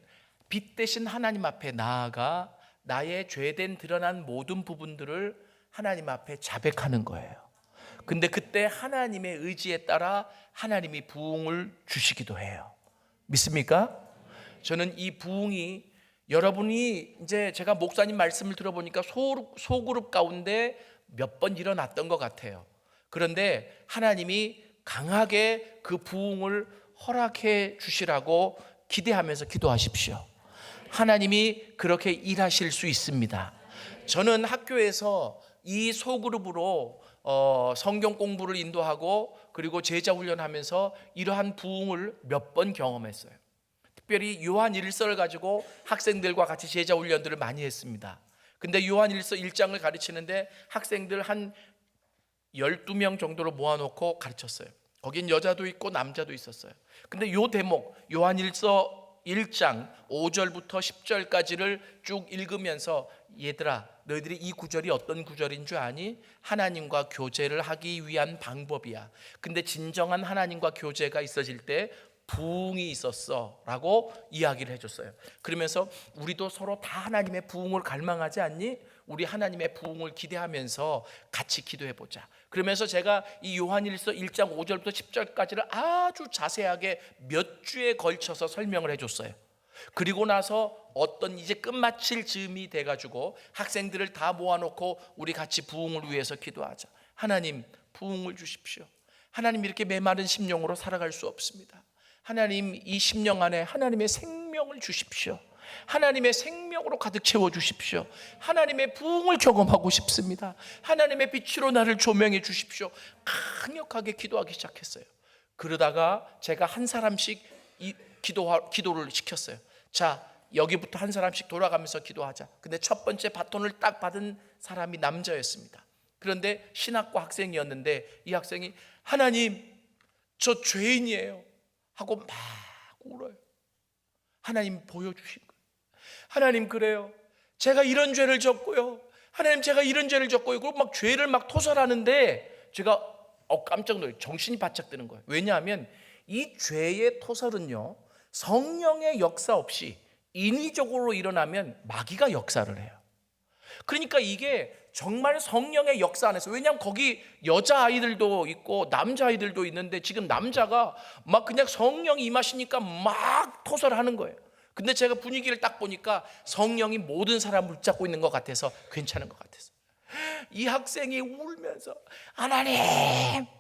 빛 대신 하나님 앞에 나아가 나의 죄된 드러난 모든 부분들을 하나님 앞에 자백하는 거예요. 근데 그때 하나님의 의지에 따라 하나님이 부흥을 주시기도 해요. 믿습니까? 저는 이 부흥이 여러분이 이제 제가 목사님 말씀을 들어보니까 소그룹 가운데 몇 번 일어났던 것 같아요. 그런데 하나님이 강하게 그 부흥을 허락해 주시라고 기대하면서 기도하십시오. 하나님이 그렇게 일하실 수 있습니다. 저는 학교에서 이 소그룹으로 성경 공부를 인도하고 그리고 제자 훈련하면서 이러한 부흥을 몇 번 경험했어요. 특별히 요한 1서를 가지고 학생들과 같이 제자 훈련들을 많이 했습니다. 근데 요한 1서 1장을 가르치는데 학생들 한 12명 정도로 모아놓고 가르쳤어요. 거긴 여자도 있고 남자도 있었어요. 근데 요 대목 요한 1서 1장 5절부터 10절까지를 쭉 읽으면서 얘들아, 너희들이 이 구절이 어떤 구절인 줄 아니? 하나님과 교제를 하기 위한 방법이야. 근데 진정한 하나님과 교제가 있어질 때 부흥이 있었어 라고 이야기를 해줬어요. 그러면서 우리도 서로 다 하나님의 부흥을 갈망하지 않니? 우리 하나님의 부흥을 기대하면서 같이 기도해보자. 그러면서 제가 이 요한일서 1장 5절부터 10절까지를 아주 자세하게 몇 주에 걸쳐서 설명을 해줬어요. 그리고 나서 어떤 이제 끝마칠 즈음이 돼가지고 학생들을 다 모아놓고 우리 같이 부흥을 위해서 기도하자. 하나님, 부흥을 주십시오. 하나님, 이렇게 메마른 심령으로 살아갈 수 없습니다. 하나님, 이 심령 안에 하나님의 생명을 주십시오. 하나님의 생명으로 가득 채워주십시오. 하나님의 부흥을 경험하고 싶습니다. 하나님의 빛으로 나를 조명해 주십시오. 강력하게 기도하기 시작했어요. 그러다가 제가 한 사람씩 기도를 시켰어요. 자, 여기부터 한 사람씩 돌아가면서 기도하자. 근데 첫 번째 바톤을 딱 받은 사람이 남자였습니다. 그런데 신학과 학생이었는데 이 학생이 하나님, 저 죄인이에요 하고 막 울어요. 하나님 보여주신 거예요. 하나님, 그래요, 제가 이런 죄를 졌고요. 하나님, 제가 이런 죄를 졌고요. 그리고 막 죄를 막 토설하는데 제가 깜짝 놀라요. 정신이 바짝 드는 거예요. 왜냐하면 이 죄의 토설은요, 성령의 역사 없이 인위적으로 일어나면 마귀가 역사를 해요. 그러니까 이게 정말 성령의 역사 안에서, 왜냐하면 거기 여자아이들도 있고 남자아이들도 있는데 지금 남자가 막 그냥 성령이 임하시니까 막 토설하는 거예요. 근데 제가 분위기를 딱 보니까 성령이 모든 사람을 붙잡고 있는 것 같아서 괜찮은 것 같아서 이 학생이 울면서 하나님,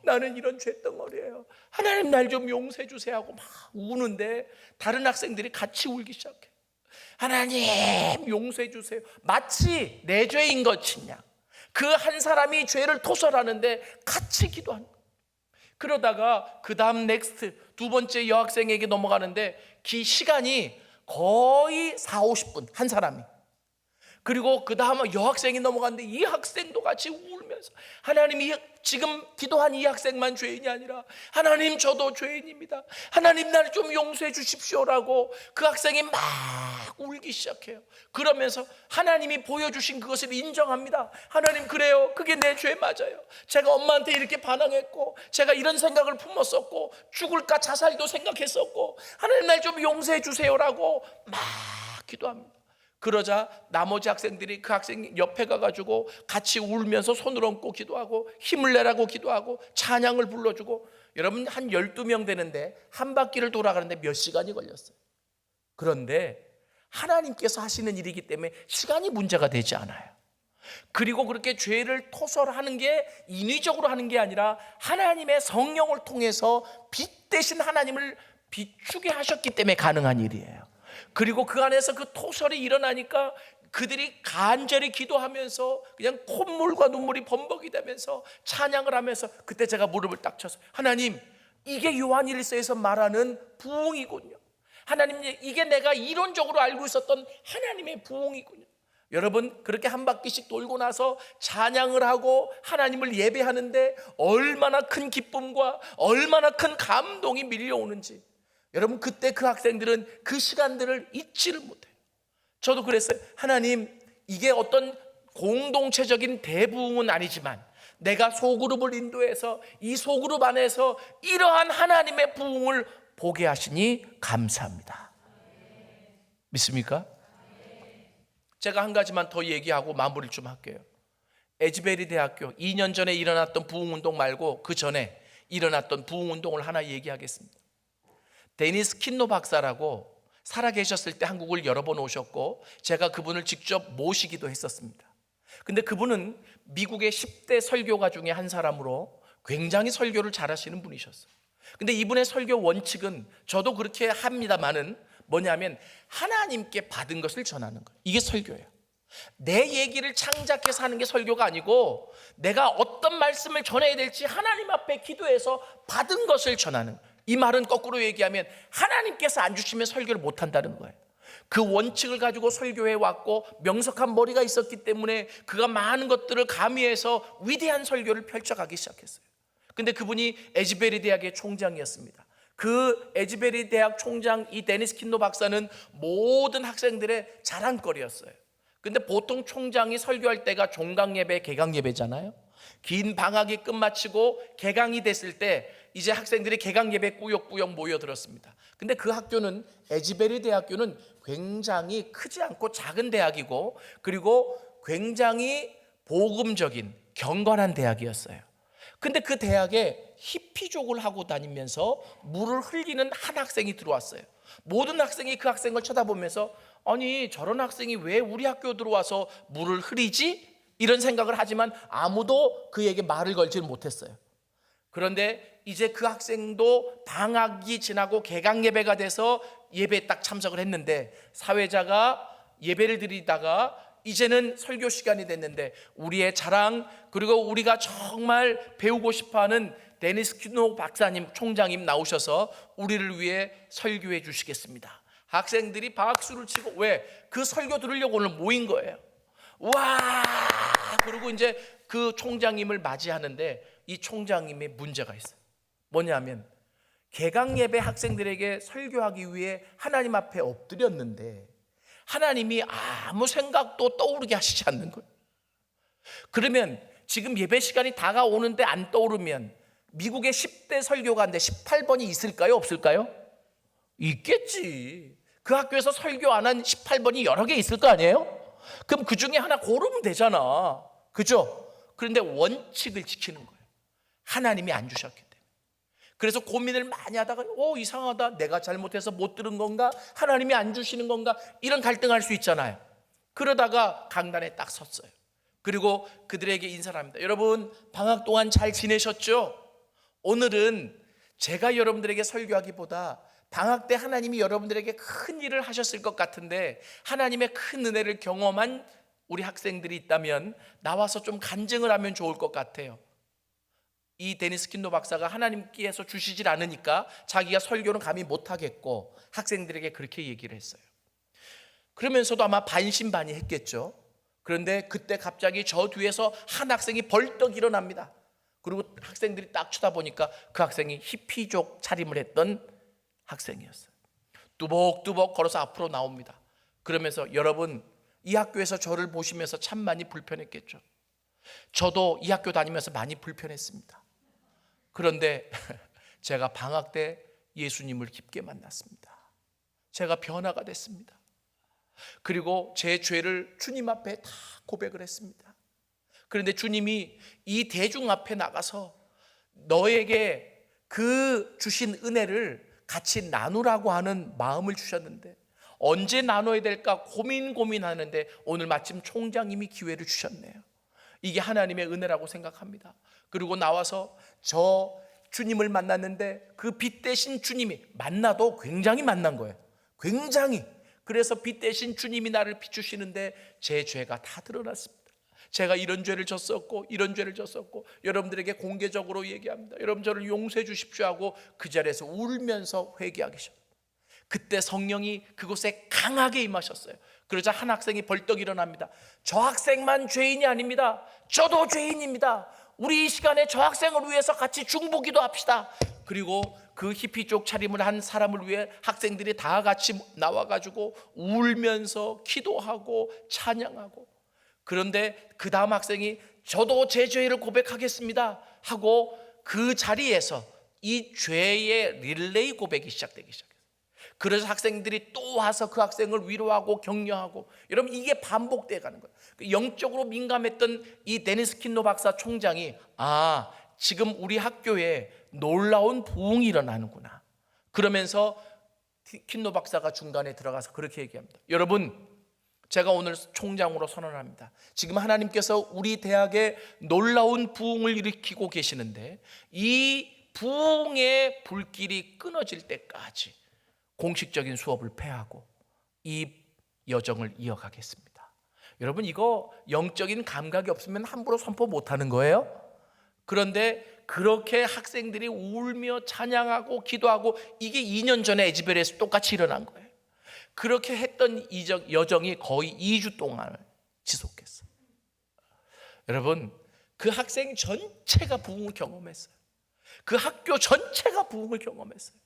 나는 이런 죄덩어리예요. 하나님, 날 좀 용서해 주세요 하고 막 우는데 다른 학생들이 같이 울기 시작해. 하나님, 용서해 주세요. 마치 내 죄인 것이냐. 그 한 사람이 죄를 토설하는데 같이 기도하는 거예요. 그러다가 그 다음 넥스트 두 번째 여학생에게 넘어가는데 그 시간이 거의 40-50분 한 사람이. 그리고 그 다음에 여학생이 넘어갔는데 이 학생도 같이 울면서 하나님이 지금 기도한 이 학생만 죄인이 아니라 하나님, 저도 죄인입니다. 하나님, 나를 좀 용서해 주십시오라고 그 학생이 막 울기 시작해요. 그러면서 하나님이 보여주신 그것을 인정합니다. 하나님, 그래요, 그게 내 죄 맞아요. 제가 엄마한테 이렇게 반항했고 제가 이런 생각을 품었었고 죽을까 자살도 생각했었고 하나님, 날 좀 용서해 주세요라고 막 기도합니다. 그러자 나머지 학생들이 그 학생 옆에 가가지고 같이 울면서 손을 얹고 기도하고 힘을 내라고 기도하고 찬양을 불러주고, 여러분 한 12명 되는데 한 바퀴를 돌아가는데 몇 시간이 걸렸어요. 그런데 하나님께서 하시는 일이기 때문에 시간이 문제가 되지 않아요. 그리고 그렇게 죄를 토설하는 게 인위적으로 하는 게 아니라 하나님의 성령을 통해서 빛 대신 하나님을 비추게 하셨기 때문에 가능한 일이에요. 그리고 그 안에서 그 토설이 일어나니까 그들이 간절히 기도하면서 그냥 콧물과 눈물이 범벅이 되면서 찬양을 하면서, 그때 제가 무릎을 딱 쳐서, 하나님, 이게 요한일서에서 말하는 부흥이군요. 하나님, 이게 내가 이론적으로 알고 있었던 하나님의 부흥이군요. 여러분, 그렇게 한 바퀴씩 돌고 나서 찬양을 하고 하나님을 예배하는데 얼마나 큰 기쁨과 얼마나 큰 감동이 밀려오는지, 여러분, 그때 그 학생들은 그 시간들을 잊지를 못해요. 저도 그랬어요. 하나님, 이게 어떤 공동체적인 대부흥은 아니지만 내가 소그룹을 인도해서 이 소그룹 안에서 이러한 하나님의 부흥을 보게 하시니 감사합니다. 믿습니까? 제가 한 가지만 더 얘기하고 마무리를 좀 할게요. 에즈베리 대학교 2년 전에 일어났던 부흥운동 말고 그 전에 일어났던 부흥운동을 하나 얘기하겠습니다. 데니스 킨노 박사라고 살아계셨을 때 한국을 여러 번 오셨고 제가 그분을 직접 모시기도 했었습니다. 근데 그분은 미국의 10대 설교가 중에 한 사람으로 굉장히 설교를 잘하시는 분이셨어요. 근데 이분의 설교 원칙은, 저도 그렇게 합니다만은, 뭐냐면 하나님께 받은 것을 전하는 거예요. 이게 설교예요. 내 얘기를 창작해서 하는 게 설교가 아니고 내가 어떤 말씀을 전해야 될지 하나님 앞에 기도해서 받은 것을 전하는 거예요. 이 말은 거꾸로 얘기하면 하나님께서 안 주시면 설교를 못 한다는 거예요. 그 원칙을 가지고 설교해 왔고 명석한 머리가 있었기 때문에 그가 많은 것들을 가미해서 위대한 설교를 펼쳐가기 시작했어요. 근데 그분이 에즈베리 대학의 총장이었습니다. 그 에즈베리 대학 총장 이 데니스 킨노 박사는 모든 학생들의 자랑거리였어요. 근데 보통 총장이 설교할 때가 종강 예배, 개강 예배잖아요. 긴 방학이 끝마치고 개강이 됐을 때 이제 학생들이 개강 예배 꾸역꾸역 모여들었습니다. 근데 그 학교는, 에즈베리 대학교는 굉장히 크지 않고 작은 대학이고, 그리고 굉장히 복음적인 경건한 대학이었어요. 근데 그 대학에 히피족을 하고 다니면서 물을 흘리는 한 학생이 들어왔어요. 모든 학생이 그 학생을 쳐다보면서, 아니, 저런 학생이 왜 우리 학교 들어와서 물을 흐리지? 이런 생각을 하지만 아무도 그에게 말을 걸지는 못했어요. 그런데 이제 그 학생도 방학이 지나고 개강 예배가 돼서 예배에 딱 참석을 했는데, 사회자가 예배를 드리다가 이제는 설교 시간이 됐는데 우리의 자랑, 그리고 우리가 정말 배우고 싶어하는 데니스 킨노 박사님, 총장님 나오셔서 우리를 위해 설교해 주시겠습니다. 학생들이 박수를 치고, 왜? 그 설교 들으려고 오늘 모인 거예요. 와! 그리고 이제 그 총장님을 맞이하는데 이 총장님의 문제가 있어요. 뭐냐면 개강 예배 학생들에게 설교하기 위해 하나님 앞에 엎드렸는데 하나님이 아무 생각도 떠오르게 하시지 않는 거예요. 그러면 지금 예배 시간이 다가오는데 안 떠오르면 미국의 10대 설교가인데 18번이 있을까요? 없을까요? 있겠지. 그 학교에서 설교 안 한 18번이 여러 개 있을 거 아니에요? 그럼 그 중에 하나 고르면 되잖아. 그죠? 그런데 원칙을 지키는 거예요. 하나님이 안 주셨기 때문에. 그래서 고민을 많이 하다가 이상하다, 내가 잘못해서 못 들은 건가, 하나님이 안 주시는 건가, 이런 갈등할 수 있잖아요. 그러다가 강단에 딱 섰어요. 그리고 그들에게 인사를 합니다. 여러분, 방학 동안 잘 지내셨죠? 오늘은 제가 여러분들에게 설교하기보다 방학 때 하나님이 여러분들에게 큰 일을 하셨을 것 같은데, 하나님의 큰 은혜를 경험한 우리 학생들이 있다면 나와서 좀 간증을 하면 좋을 것 같아요. 이 데니스 킨노 박사가 하나님께서 주시질 않으니까 자기가 설교는 감히 못하겠고 학생들에게 그렇게 얘기를 했어요. 그러면서도 아마 반신반의했겠죠. 그런데 그때 갑자기 저 뒤에서 한 학생이 벌떡 일어납니다. 그리고 학생들이 딱 쳐다보니까 그 학생이 히피족 차림을 했던 학생이었어요. 뚜벅뚜벅 걸어서 앞으로 나옵니다. 그러면서, 여러분, 이 학교에서 저를 보시면서 참 많이 불편했겠죠. 저도 이 학교 다니면서 많이 불편했습니다. 그런데 제가 방학 때 예수님을 깊게 만났습니다. 제가 변화가 됐습니다. 그리고 제 죄를 주님 앞에 다 고백을 했습니다. 그런데 주님이 이 대중 앞에 나가서 너에게 그 주신 은혜를 같이 나누라고 하는 마음을 주셨는데 언제 나눠야 될까 고민하는데 오늘 마침 총장님이 기회를 주셨네요. 이게 하나님의 은혜라고 생각합니다. 그리고 나와서 저 주님을 만났는데 그 빛 대신 주님이 만나도 굉장히 만난 거예요. 굉장히. 그래서 빛 대신 주님이 나를 비추시는데 제 죄가 다 드러났습니다. 제가 이런 죄를 졌었고 이런 죄를 졌었고 여러분들에게 공개적으로 얘기합니다. 여러분 저를 용서해 주십시오 하고 그 자리에서 울면서 회개하기 시작합니다. 그때 성령이 그곳에 강하게 임하셨어요. 그러자 한 학생이 벌떡 일어납니다. 저 학생만 죄인이 아닙니다. 저도 죄인입니다. 우리 이 시간에 저 학생을 위해서 같이 중보기도 합시다. 그리고 그 히피족 차림을 한 사람을 위해 학생들이 다 같이 나와가지고 울면서 기도하고 찬양하고, 그런데 그 다음 학생이 저도 제 죄를 고백하겠습니다 하고 그 자리에서 이 죄의 릴레이 고백이 시작되기 시작했어요. 그래서 학생들이 또 와서 그 학생을 위로하고 격려하고, 여러분 이게 반복되어 가는 거예요. 영적으로 민감했던 이 데니스 킨노 박사 총장이 지금 우리 학교에 놀라운 부흥이 일어나는구나. 그러면서 킨노 박사가 중간에 들어가서 그렇게 얘기합니다. 여러분, 제가 오늘 총장으로 선언합니다. 지금 하나님께서 우리 대학에 놀라운 부흥을 일으키고 계시는데 이 부흥의 불길이 끊어질 때까지 공식적인 수업을 폐하고 이 여정을 이어가겠습니다. 여러분 이거 영적인 감각이 없으면 함부로 선포 못하는 거예요. 그런데 그렇게 학생들이 울며 찬양하고 기도하고, 이게 2년 전에 에즈벨에서 똑같이 일어난 거예요. 그렇게 했던 여정이 거의 2주 동안 지속했어요. 여러분 그 학생 전체가 부흥을 경험했어요. 그 학교 전체가 부흥을 경험했어요.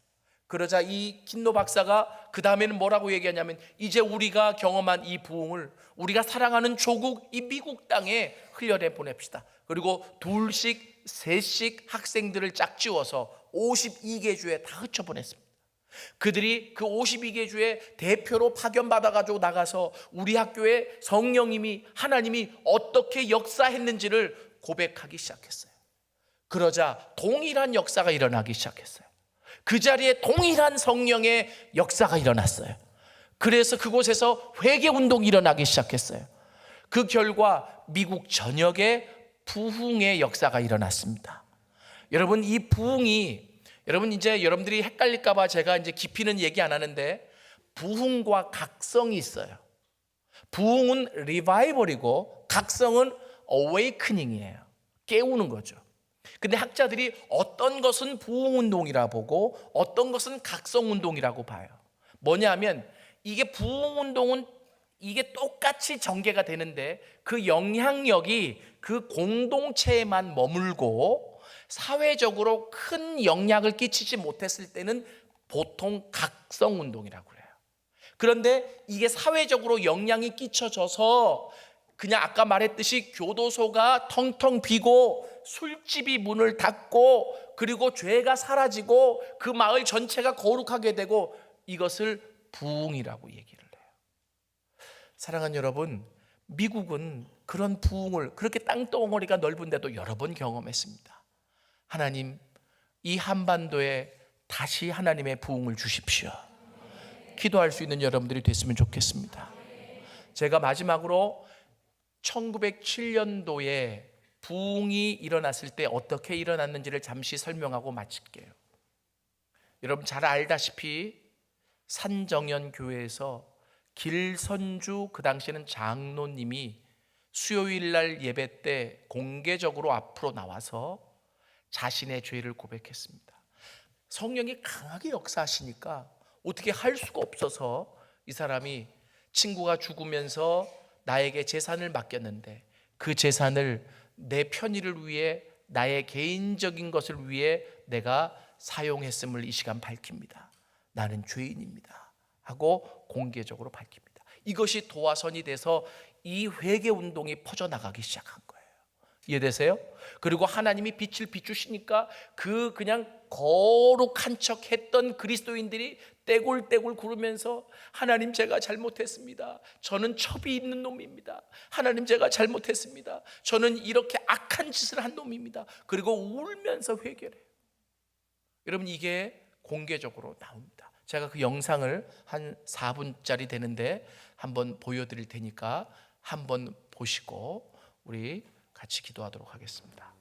그러자 이 킨노 박사가 그 다음에는 뭐라고 얘기하냐면, 이제 우리가 경험한 이 부흥을 우리가 사랑하는 조국 이 미국 땅에 흘려내 보냅시다. 그리고 둘씩 셋씩 학생들을 짝지어서 52개 주에 다 흩쳐보냈습니다. 그들이 그 52개 주에 대표로 파견받아가지고 나가서 우리 학교에 성령님이, 하나님이 어떻게 역사했는지를 고백하기 시작했어요. 그러자 동일한 역사가 일어나기 시작했어요. 그 자리에 동일한 성령의 역사가 일어났어요. 그래서 그곳에서 회개운동이 일어나기 시작했어요. 그 결과 미국 전역에 부흥의 역사가 일어났습니다. 여러분 이 부흥이, 여러분 이제 여러분들이 헷갈릴까 봐 제가 이제 깊이는 얘기 안 하는데, 부흥과 각성이 있어요. 부흥은 리바이벌이고 각성은 어웨이크닝이에요. 깨우는 거죠. 근데 학자들이 어떤 것은 부흥운동이라 보고 어떤 것은 각성운동이라고 봐요. 뭐냐면 이게 부흥운동은 이게 똑같이 전개가 되는데 그 영향력이 그 공동체에만 머물고 사회적으로 큰 영향을 끼치지 못했을 때는 보통 각성운동이라고 그래요. 그런데 이게 사회적으로 영향이 끼쳐져서 그냥 아까 말했듯이 교도소가 텅텅 비고 술집이 문을 닫고 그리고 죄가 사라지고 그 마을 전체가 거룩하게 되고, 이것을 부흥이라고 얘기를 해요. 사랑하는 여러분, 미국은 그런 부흥을 그렇게 땅덩어리가 넓은데도 여러 번 경험했습니다. 하나님, 이 한반도에 다시 하나님의 부흥을 주십시오. 기도할 수 있는 여러분들이 됐으면 좋겠습니다. 제가 마지막으로 1907년도에 부흥이 일어났을 때 어떻게 일어났는지를 잠시 설명하고 마칠게요. 여러분 잘 알다시피 산정연 교회에서 길선주, 그 당시에는 장로님이 수요일날 예배 때 공개적으로 앞으로 나와서 자신의 죄를 고백했습니다. 성령이 강하게 역사하시니까 어떻게 할 수가 없어서 이 사람이 친구가 죽으면서 나에게 재산을 맡겼는데 그 재산을 내 편의를 위해, 나의 개인적인 것을 위해 내가 사용했음을 이 시간 밝힙니다. 나는 죄인입니다 하고 공개적으로 밝힙니다. 이것이 도화선이 돼서 이 회개운동이 퍼져나가기 시작한 거예요. 이해되세요? 그리고 하나님이 빛을 비추시니까 그 그냥 거룩한 척 했던 그리스도인들이 떼굴떼굴 구르면서, 하나님 제가 잘못했습니다. 저는 첩이 있는 놈입니다. 하나님 제가 잘못했습니다. 저는 이렇게 악한 짓을 한 놈입니다. 그리고 울면서 회개를 해요. 여러분 이게 공개적으로 나옵니다. 제가 그 영상을 한 4분짜리 되는데 한번 보여드릴 테니까 한번 보시고 우리 같이 기도하도록 하겠습니다.